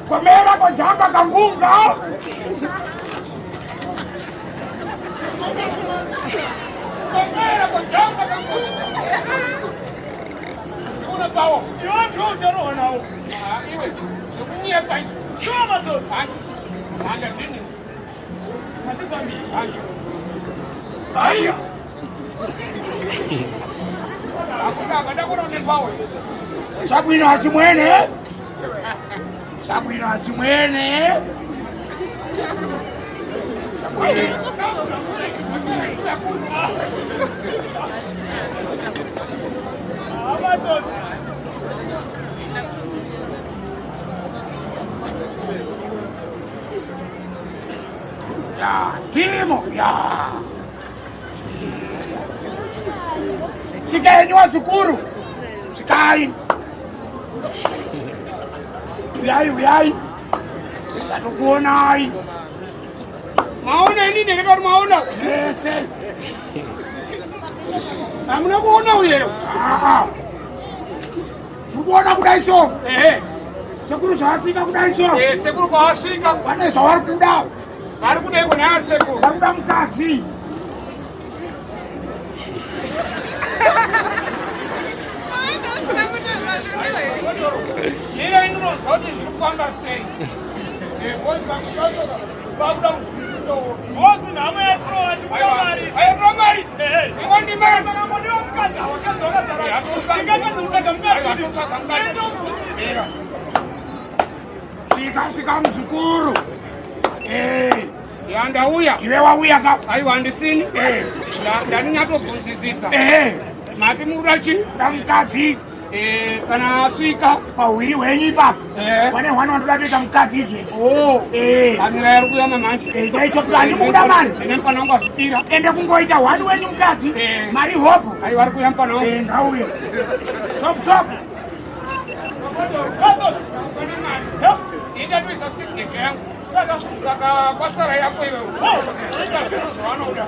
Komera kwa jamba kangunga. Komera kwa jamba kangunga. Una pao. Yo jo jaro nao. Iwe. Kunia kai. Shoma zo. Anda dini. Katika mishanje. Aya. Akuka kadakora ne pao. Sabwino achimwene. Sabwino achimwene. Ya, Timo, ya. Sikai shukuru. Sikai. Uyai. Tatukuonai. Maona ini ndio maona. Yes. Amuna kuona uyero. Mukuona kudaiso. Sekuru sasika kudaiso. Sekuru bahasika. Wane sawar kuda. Vari kuda kuna sekuru. Kuda mukadzi. Ira ino hoti zvikukwanga sei. Boy bangatoto. Babuda mfuso. Ozi nama yatro atikwamari. Ayomari. Ngondi mara kana modi wamukadzi wakadzora sara. Ngakazi utaka mukadzi. Shika muzukuru. Yandauya. Iwe wauya ka. Aiwa handisini. Ndani nyatobvunzisisa. Mati murachi. Ndamukadzi. Kana asvika pahwiri hwenyu ipapo pane hwana wandoda kuita mukadzi izvezvi. Amira yari kuyama manje. Chaitopi handimuda mani. Ine mufana wangu asvipira. Ende kungoita hwani wenyu mukadzi. Mari hopu. Ai vari kuya mufana wangu. Ndauya. Chop. Ida tuisa signature yangu. Saka kwasara yako iwe. Ida zviso zvavanoda.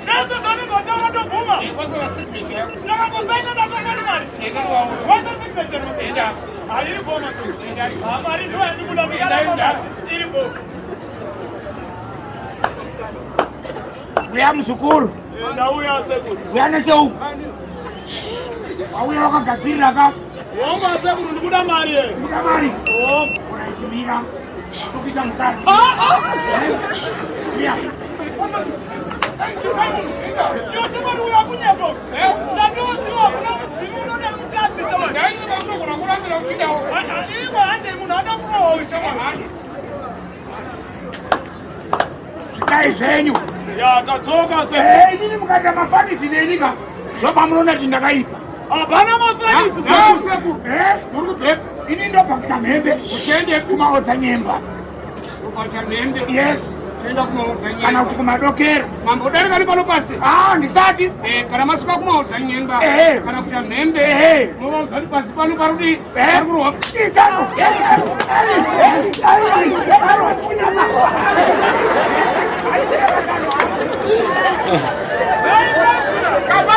Zvese zvaningota unotobvuma. Kwasara signature yangu. Ndakakusaina ndakamari mari. Wasa signature ida. Iri boma tu. Mari ndo yandikuda kuenda. Iri boma. Uya muzukuru. Ndauya sekuru. Uya necheu. Auya wakagadzirira ka. Wonga sekuru ndikuda mari. Ndikuda mari. Unaitumira. Kupita mukadzi. Uya. Yote mari uya kunyepo. Chandosiwa kuna mudzimu unoda mukadzi shoma. Ndai ndakona kurambira uchidawo. Iwe hande munhu ada kurowa shoma. Zvikai zvenyu. Ya tadzoka se. Inini mukaita mafanisi nenyika. Ndopamunoona kuti ndakaipa. Hapana mafanisi sekuru. Muri kubvepa. Ini ndobva kutamhembe. Uchiende kumaodza nyemba. Yes. Senda kumauza nyemba. Kana kuti kumadokero. Mambo dari kali pano pasi. Ndisati. Kana masuka kumauza nyemba. Kana kuti mhembe. Mumauza kuti pasi pano parudi. Parikurohwa. Itano. Kapa